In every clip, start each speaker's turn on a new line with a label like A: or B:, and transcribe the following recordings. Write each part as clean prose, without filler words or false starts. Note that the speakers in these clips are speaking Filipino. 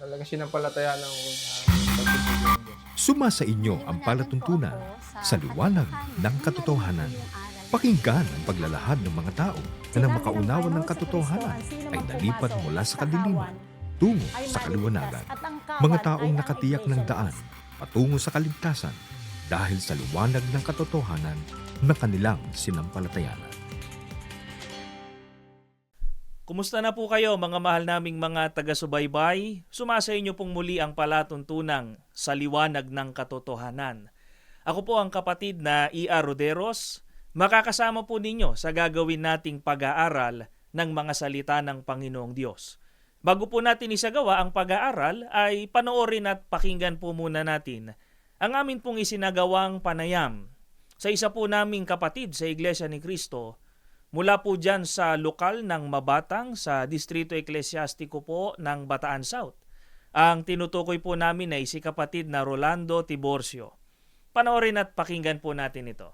A: Talaga sinampalatayaan ng pagtutulong ng Diyos.
B: Suma sa inyo ang palatuntunan sa liwanag ng katotohanan. Pakinggan ang paglalahad ng mga tao na nang makaunawa ng katotohanan ay nalipat mula sa kadiliman tungo sa kaliwanagan. Mga taong nakatiyak ng daan patungo sa kaligtasan dahil sa liwanag ng katotohanan na kanilang sinampalatayanan.
C: Kumusta na po kayo mga mahal naming mga taga-subaybay? Sumasa inyo pong muli ang palatuntunang sa liwanag ng katotohanan. Ako po ang kapatid na E.R. Roderos. Makakasama po ninyo sa gagawin nating pag-aaral ng mga salita ng Panginoong Diyos. Bago po natin isagawa ang pag-aaral ay panoorin at pakinggan po muna natin ang amin pong isinagawang panayam sa isa po naming kapatid sa Iglesia ni Cristo mula po dyan sa lokal ng Mabatang sa Distrito Eklesyastiko po ng Bataan South. Ang tinutukoy po namin ay si kapatid na Rolando Tiburcio. Panoorin at pakinggan po natin ito.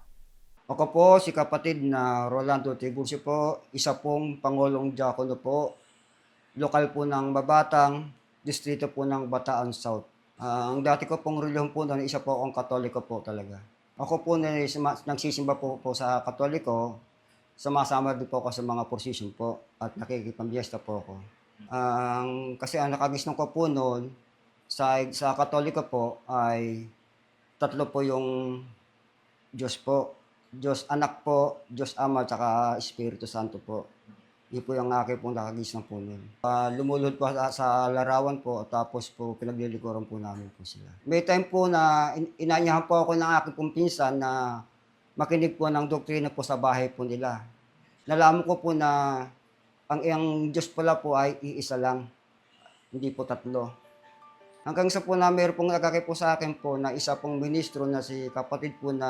D: Ako po, si kapatid na Rolando Tiburcio po, isa pong Pangulong Diakono po, lokal po ng Mabatang, distrito po ng Bataan South. Ang dati ko pong reliyon po noon, isa po akong Katoliko po talaga. Ako po nagsisimba po sa Katoliko, sumasama din po ako sa mga procession po at nakikipambiesta po ako. Kasi ang nakagisnan ko po noon, sa Katoliko po ay tatlo po yung Diyos po. Diyos Anak po, Diyos Ama, at Espiritu Santo po. Yun po yung aking pong nakagisnan po nun. Lumulod po sa larawan po, tapos po pinaglilikuran po namin po sila. May time po na inanyahan po ako ng aking pong pinsan na makinig po ng doktrina po sa bahay po nila. Nalaman ko po na ang Diyos pala po ay iisa lang, hindi po tatlo. Hanggang sa po na mayroon pong nagkakay po sa akin po na isa pong ministro na si kapatid po na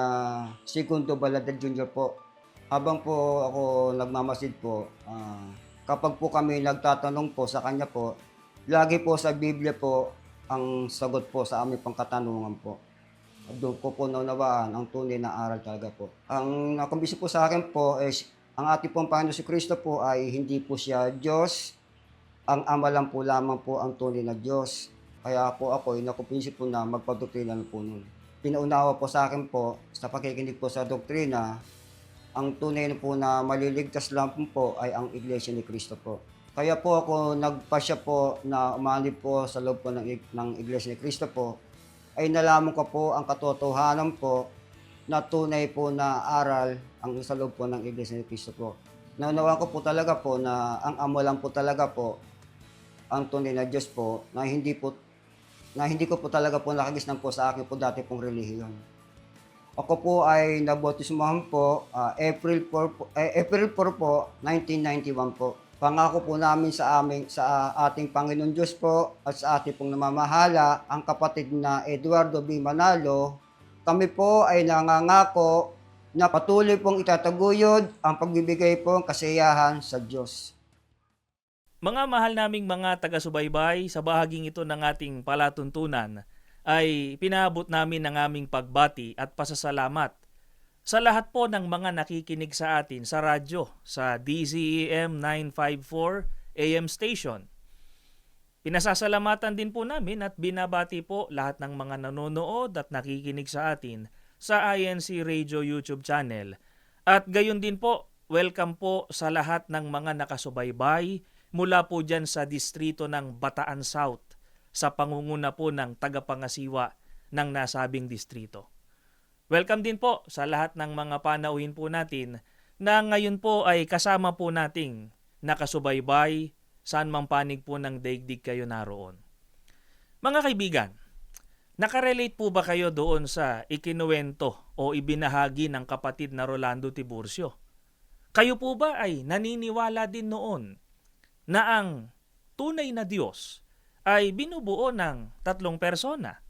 D: Segundo Baladel Jr. po. Habang po ako nagmamasid po, kapag po kami nagtatanong po sa kanya po, lagi po sa Biblia po ang sagot po sa aming pangkatanungan po. Doon ko po naunawaan ang tunay na aral talaga po. Ang nakumbisi po sa akin po is ang ating pong Panginoon si Kristo po ay hindi po siya Diyos. Ang Ama lang po lamang po ang tunay na Diyos. Kaya po ako, nakumbisi po na magpadoktrina na po nun. Pinaunawa po sa akin po, sa pakikinig po sa doktrina, ang tunay na po na maliligtas lang po ay ang Iglesia ni Cristo po. Kaya po ako nagpasya po na umanib po sa loob po ng Iglesia ni Cristo po, ay nalaman ko po ang katotohanan po na tunay po na aral ang sa loob po ng Iglesia ni Cristo po. Naunawa ko po talaga po na ang Ama lang po talaga po ang tunay na Diyos po na hindi ko po talaga po nakagisnan po sa akin po dati pong relihiyon. Ako po ay nabautismohan po April 4 po, 1991 po. Pangako po namin sa ating Panginoon Diyos po at sa ating pong namamahala, ang kapatid na Eduardo B. Manalo, kami po ay nangangako na patuloy pong itataguyod ang pagbibigay po ng kasiyahan sa Diyos.
C: Mga mahal naming mga taga-subaybay, sa bahaging ito ng ating palatuntunan ay pinaabot namin ang aming pagbati at pasasalamat sa lahat po ng mga nakikinig sa atin sa radyo sa DZEM 954 AM station. Pinasasalamatan din po namin at binabati po lahat ng mga nanonood at nakikinig sa atin sa INC Radio YouTube channel. At gayon din po, welcome po sa lahat ng mga nakasubaybay mula po dyan sa distrito ng Bataan South sa pangunguna po ng tagapangasiwa ng nasabing distrito. Welcome din po sa lahat ng mga panauhin po natin na ngayon po ay kasama po nating nakasubaybay saan mang panig po ng daigdig kayo naroon. Mga kaibigan, nakarelate po ba kayo doon sa ikinuwento o ibinahagi ng kapatid na Rolando Tiburcio? Kayo po ba ay naniniwala din noon na ang tunay na Diyos ay binubuo ng tatlong persona?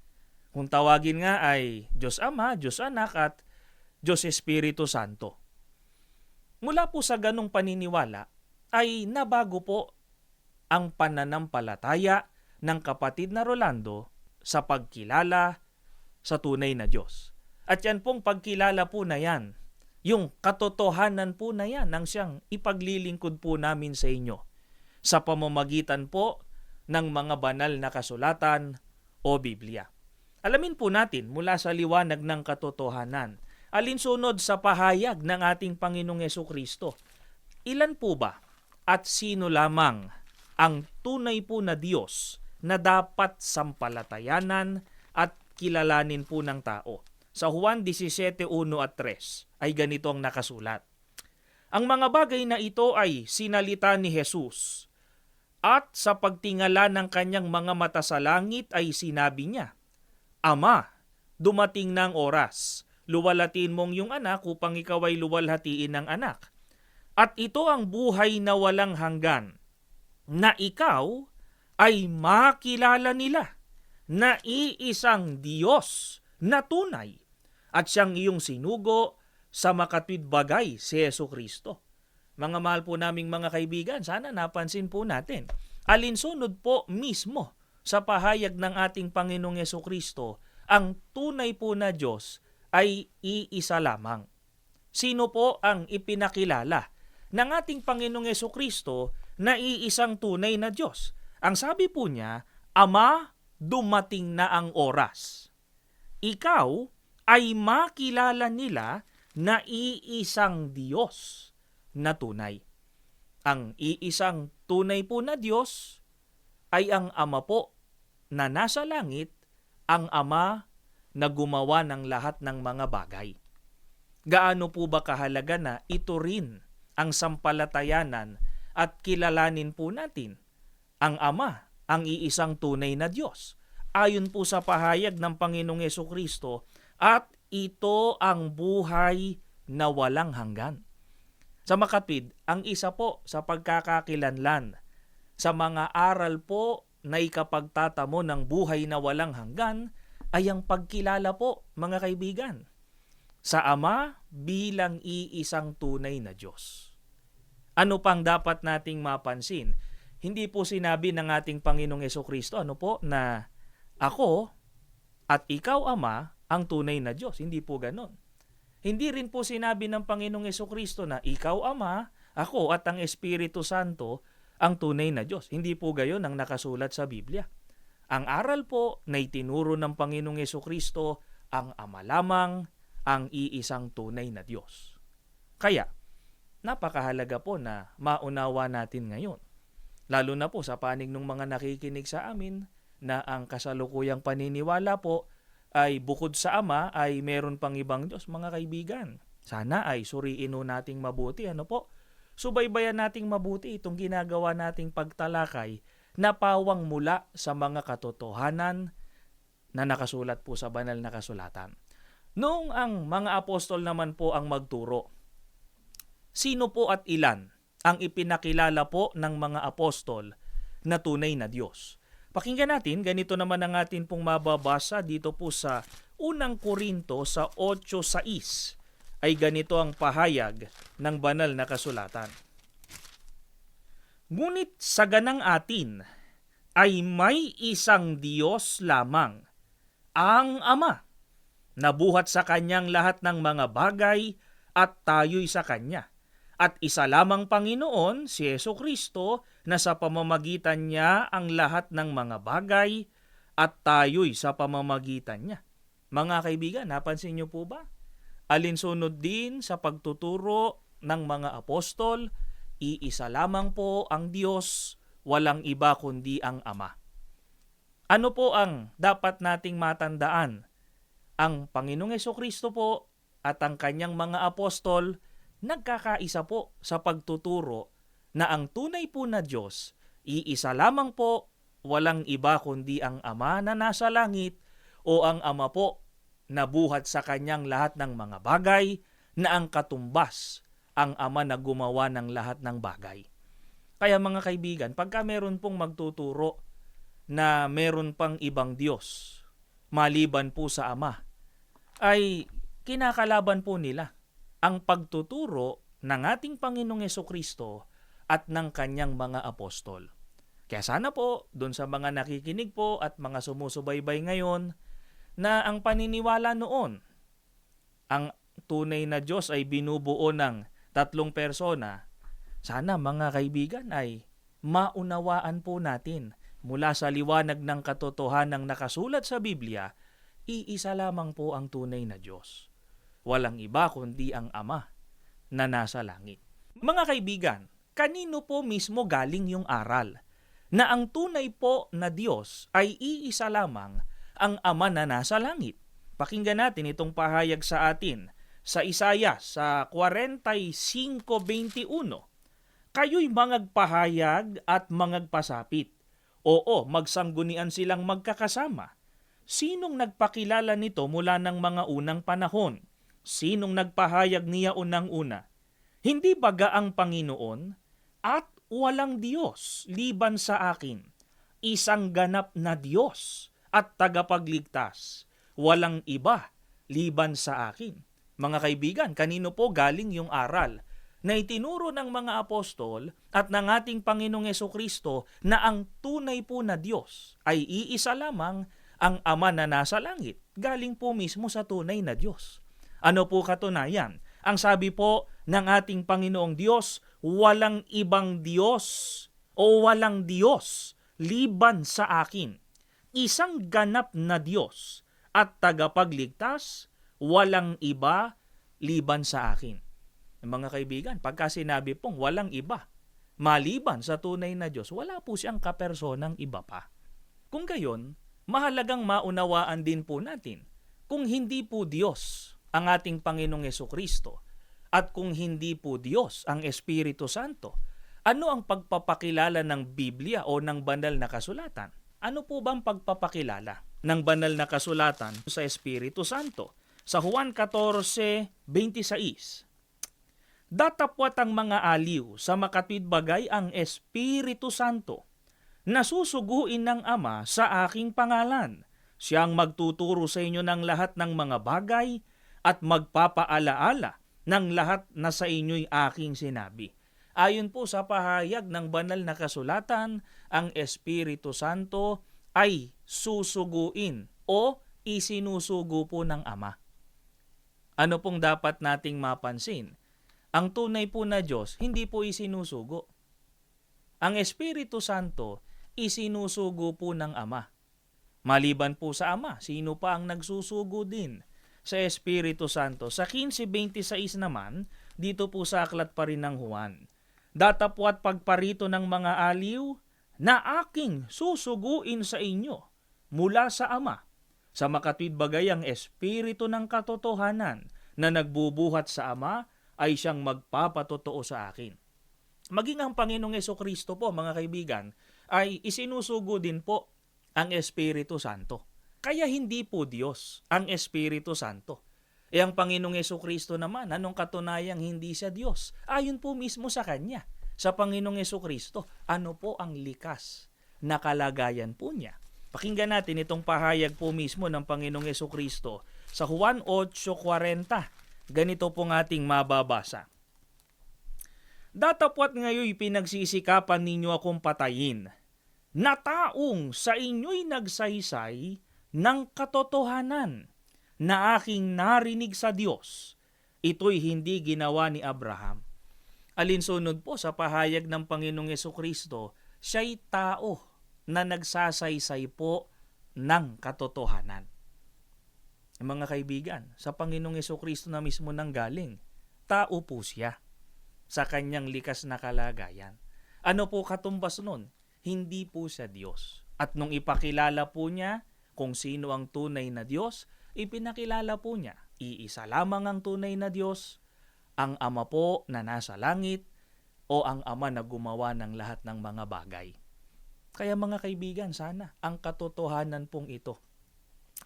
C: Kung tawagin nga ay Diyos Ama, Diyos Anak at Diyos Espiritu Santo. Mula po sa ganong paniniwala ay nabago po ang pananampalataya ng kapatid na Rolando sa pagkilala sa tunay na Diyos. At yan pong pagkilala po na yan, yung katotohanan po na yan ang siyang ipaglilingkod po namin sa inyo sa pamamagitan po ng mga banal na kasulatan o Biblia. Alamin po natin mula sa liwanag ng katotohanan, alinsunod sa pahayag ng ating Panginoong Hesukristo. Ilan po ba at sino lamang ang tunay po na Diyos na dapat sampalatayanan at kilalanin po ng tao? Sa Juan 17:1 at 3 ay ganito ang nakasulat. Ang mga bagay na ito ay sinalita ni Jesus, at sa pagtingala ng kanyang mga mata sa langit ay sinabi niya, Ama, dumating na ang oras. Luwalhatiin mong yung anak upang ikaw ay luwalhatiin ng anak. At ito ang buhay na walang hanggan, na ikaw ay makilala nila na iisang Diyos na tunay at siyang iyong sinugo sa makatwid bagay si Hesukristo. Mga mahal po naming mga kaibigan, sana napansin po natin, alinsunod po mismo sa pahayag ng ating Panginoong Hesukristo, ang tunay po na Diyos ay iisa lamang. Sino po ang ipinakilala ng ating Panginoong Hesukristo na iisang tunay na Diyos? Ang sabi po niya, Ama, dumating na ang oras. Ikaw ay makilala nila na iisang Diyos na tunay. Ang iisang tunay po na Diyos ay ang Ama po na nasa langit, ang Ama na gumawa ng lahat ng mga bagay. Gaano po ba kahalaga na ito rin ang sampalatayanan at kilalanin po natin ang Ama, ang iisang tunay na Diyos, ayon po sa pahayag ng Panginoong Hesukristo, at ito ang buhay na walang hanggan. Sa makatwid, ang isa po sa pagkakakilanlan sa mga aral po na ikapagtatamo ng buhay na walang hanggan ay ang pagkilala po, mga kaibigan, sa Ama bilang iisang tunay na Diyos. Ano pang dapat nating mapansin? Hindi po sinabi ng ating Panginoong Hesukristo na ako at ikaw, Ama, ang tunay na Diyos. Hindi po ganon. Hindi rin po sinabi ng Panginoong Hesukristo na ikaw, Ama, ako at ang Espiritu Santo ang tunay na Diyos. Hindi po gayon ang nakasulat sa Biblia. Ang aral po na itinuro ng Panginoong Hesukristo, ang Ama lamang ang iisang tunay na Diyos. Kaya, napakahalaga po na maunawa natin ngayon. Lalo na po sa panig ng mga nakikinig sa amin na ang kasalukuyang paniniwala po ay bukod sa Ama ay meron pang ibang Diyos, mga kaibigan. Sana ay suriin nating mabuti. Subaybayan nating mabuti itong ginagawa nating pagtalakay na pawang mula sa mga katotohanan na nakasulat po sa banal na kasulatan. Noong ang mga apostol naman po ang magturo, sino po at ilan ang ipinakilala po ng mga apostol na tunay na Diyos? Pakinggan natin, ganito naman ang atin pong mababasa dito po sa unang Korinto sa 8:6. Ay ganito ang pahayag ng banal na kasulatan. Ngunit sa ganang atin ay may isang Diyos lamang, ang Ama, na buhat sa Kanyang lahat ng mga bagay at tayo'y sa Kanya. At isa lamang Panginoon, si Hesukristo, na sa pamamagitan niya ang lahat ng mga bagay at tayo'y sa pamamagitan niya. Mga kaibigan, napansin niyo po ba? Alinsunod din sa pagtuturo ng mga apostol, iisa lamang po ang Diyos, walang iba kundi ang Ama. Ano po ang dapat nating matandaan? Ang Panginoong Hesukristo po at ang kanyang mga apostol nagkakaisa po sa pagtuturo na ang tunay po na Diyos, iisa lamang po, walang iba kundi ang Ama na nasa langit o ang Ama po na buhat sa kanyang lahat ng mga bagay na ang katumbas ang Ama na gumawa ng lahat ng bagay. Kaya mga kaibigan, pagka meron pong magtuturo na meron pang ibang Diyos maliban po sa Ama, ay kinakalaban po nila ang pagtuturo ng ating Panginoong Hesukristo at ng kanyang mga apostol. Kaya sana po, doon sa mga nakikinig po at mga sumusubaybay ngayon, na ang paniniwala noon, ang tunay na Diyos ay binubuo ng 3 persona, sana mga kaibigan ay maunawaan po natin mula sa liwanag ng katotohanang nakasulat sa Biblia, iisa lamang po ang tunay na Diyos. Walang iba kundi ang Ama na nasa langit. Mga kaibigan, kanino po mismo galing yung aral na ang tunay po na Diyos ay iisa lamang ang Ama na nasa langit? Pakinggan natin itong pahayag sa atin sa Isaiah sa 45:21. Kayo'y mangagpahayag at mangagpasapit. Oo, magsanggunian silang magkakasama. Sinong nagpakilala nito mula ng mga unang panahon? Sinong nagpahayag niya unang-una? Hindi baga ang Panginoon at walang Diyos liban sa akin, isang ganap na Diyos at tagapagligtas, walang iba liban sa akin. Mga kaibigan, kanino po galing yung aral na itinuro ng mga apostol at ng ating Panginoong Jesucristo na ang tunay po na Diyos ay iisa lamang, ang Ama na nasa langit? Galing po mismo sa tunay na Diyos. Ano po katunayan? Ang sabi po ng ating Panginoong Diyos, walang ibang Diyos o walang Diyos liban sa akin. Isang ganap na Diyos at tagapagligtas, walang iba liban sa akin. Mga kaibigan, pagka sinabi pong walang iba maliban sa tunay na Diyos, wala po siyang kapersonang iba pa. Kung gayon, mahalagang maunawaan din po natin kung hindi po Diyos ang ating Panginoong Jesucristo at kung hindi po Diyos ang Espiritu Santo, ano ang pagpapakilala ng Biblia o ng banal na kasulatan? Ano po bang pagpapakilala ng banal na kasulatan sa Espiritu Santo? Sa Juan 14:26, datapwat ang mga aliw sa makatwid bagay ang Espiritu Santo. Nasusuguin ng Ama sa aking pangalan. Siyang magtuturo sa inyo ng lahat ng mga bagay at magpapaalaala ng lahat na sa inyo'y aking sinabi. Ayon po sa pahayag ng banal na kasulatan, ang Espiritu Santo ay susuguin o isinusugo po ng Ama. Ano pong dapat nating mapansin? Ang tunay po na Diyos, hindi po isinusugo. Ang Espiritu Santo, isinusugo po ng Ama. Maliban po sa Ama, sino pa ang nagsusugo din sa Espiritu Santo? Sa 15:26 naman, dito po sa aklat pa rin ng Juan, datapwat pagparito ng mga aliw na aking susuguin sa inyo mula sa Ama. Sa makatwid bagay ang Espiritu ng katotohanan na nagbubuhat sa Ama ay siyang magpapatotoo sa akin. Maging ang Panginoong Jesucristo po, mga kaibigan, ay isinusugo din po ang Espiritu Santo. Kaya hindi po Diyos ang Espiritu Santo. Ang Panginoong Jesucristo naman, anong katunayang hindi siya Diyos? Ayon po mismo sa Kanya, sa Panginoong Jesucristo, ano po ang likas na kalagayan po niya? Pakinggan natin itong pahayag po mismo ng Panginoong Jesucristo sa Juan 8:40. Ganito pong ating mababasa. Datapwat ngayoy pinagsisikapan ninyo akong patayin, na taong sa inyo'y nagsaysay ng katotohanan na aking narinig sa Diyos. Ito'y hindi ginawa ni Abraham. Alinsunod po sa pahayag ng Panginoong Jesucristo, siya'y tao na nagsasaysay po ng katotohanan. Mga kaibigan, sa Panginoong Jesucristo na mismo nanggaling, tao po siya sa kanyang likas na kalagayan. Ano po katumbas nun? Hindi po siya Diyos. At nung ipakilala po niya kung sino ang tunay na Diyos, ipinakilala po niya, iisa lamang ang tunay na Diyos, ang Ama po na nasa langit, o ang Ama na gumawa ng lahat ng mga bagay. Kaya mga kaibigan, sana ang katotohanan pong ito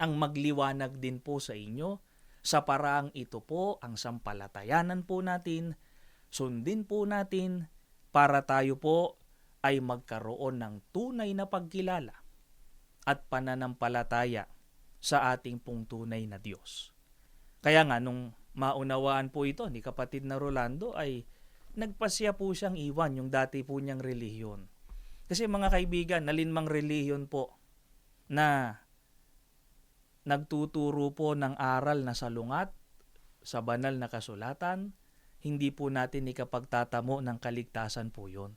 C: ang magliwanag din po sa inyo. Sa paraang ito po ang sampalatayanan po natin, sundin po natin para tayo po ay magkaroon ng tunay na pagkilala at pananampalataya sa ating pong tunay na Diyos. Kaya nga nung maunawaan po ito ni kapatid na Rolando ay nagpasya po siyang iwan yung dati po niyang relihiyon. Kasi mga kaibigan, nalinmang relihiyon po na nagtuturo po ng aral na salungat sa banal na kasulatan, hindi po natin ikapagtatamo ng kaligtasan po yun.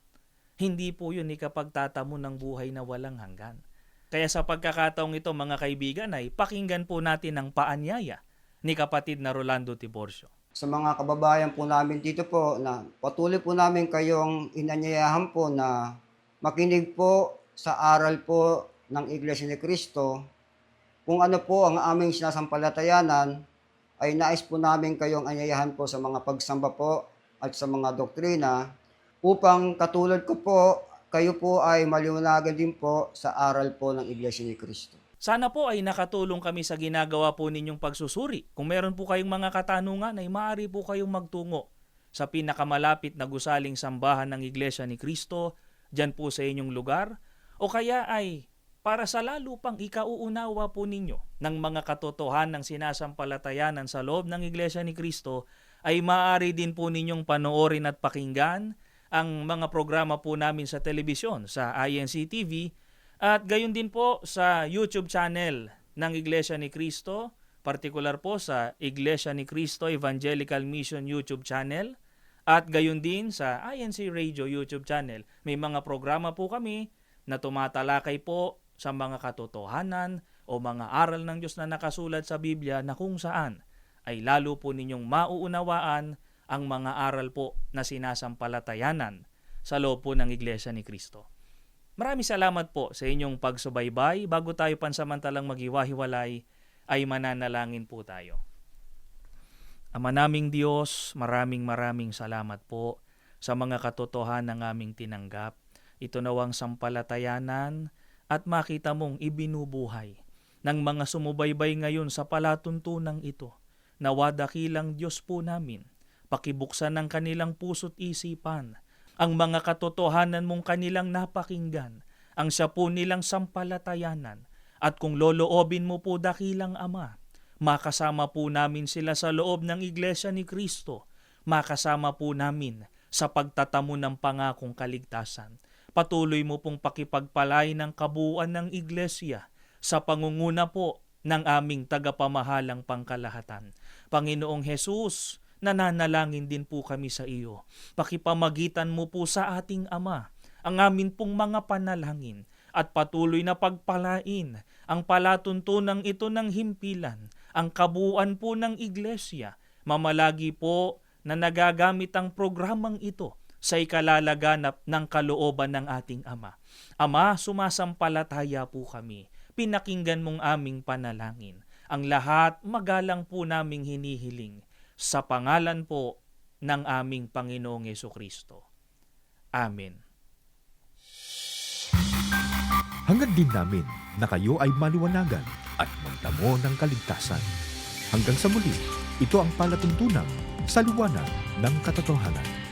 C: Hindi po yun ikapagtatamo ng buhay na walang hanggan. Kaya sa pagkakataong ito mga kaibigan ay pakinggan po natin ang paanyaya ni kapatid na Rolando Tiburcio.
D: Sa mga kababayan po namin dito po na patuloy po namin kayong inanyayahan po na makinig po sa aral po ng Iglesia ni Cristo. Kung ano po ang aming sinasampalatayanan, ay nais po namin kayong anyayahan po sa mga pagsamba po at sa mga doktrina upang katulad ko po, kayo po ay maliwanagan din po sa aral po ng Iglesia ni Cristo.
C: Sana po ay nakatulong kami sa ginagawa po ninyong pagsusuri. Kung meron po kayong mga katanungan ay maaari po kayong magtungo sa pinakamalapit na gusaling sambahan ng Iglesia ni Cristo, dyan po sa inyong lugar, o kaya ay para sa lalo pang ikauunawa po ninyo ng mga katotohanan ng sinasampalatayanan sa loob ng Iglesia ni Cristo, ay maaari din po ninyong panoorin at pakinggan ang mga programa po namin sa telebisyon, sa INC TV, at gayon din po sa YouTube channel ng Iglesia ni Cristo, partikular po sa Iglesia ni Cristo Evangelical Mission YouTube channel, at gayon din sa INC Radio YouTube channel. May mga programa po kami na tumatalakay po sa mga katotohanan o mga aral ng Diyos na nakasulat sa Biblia na kung saan ay lalo po ninyong mauunawaan ang mga aral po na sinasampalatayanan sa loob po ng Iglesia ni Cristo. Maraming salamat po sa inyong pagsubaybay. Bago tayo pansamantalang maghiwa-hiwalay, ay mananalangin po tayo. Ama naming Diyos, maraming salamat po sa mga katotohanan ng aming tinanggap. Ito nawang sampalatayanan at makita mong ibinubuhay ng mga sumubaybay ngayon sa palatuntunang ito. Nawa dakilang Diyos po namin, pakibuksan ng kanilang puso't isipan ang mga katotohanan mong kanilang napakinggan, ang siya po nilang sampalatayanan, at kung loloobin mo po dakilang Ama, makasama po namin sila sa loob ng Iglesia ni Cristo, makasama po namin sa pagtatamo ng pangakong kaligtasan. Patuloy mo pong pakipagpalay ng kabuuan ng Iglesia sa pangunguna po ng aming tagapamahalang pangkalahatan. Panginoong Hesus, nananalangin din po kami sa iyo. Pakipamagitan mo po sa ating Ama ang amin pong mga panalangin at patuloy na pagpalain ang palatuntunang ito ng himpilan, ang kabuuan po ng Iglesia. Mamalagi po na nagagamit ang programang ito sa ikalalaganap ng kalooban ng ating Ama. Ama, sumasampalataya po kami. Pinakinggan mong aming panalangin. Ang lahat magalang po naming hinihiling sa pangalan po ng aming Panginoong Jesucristo. Amen.
B: Hangad din namin na kayo ay maliwanagan at magdamo ng kaligtasan. Hanggang sa muli, ito ang palatuntunan sa liwanag ng katotohanan.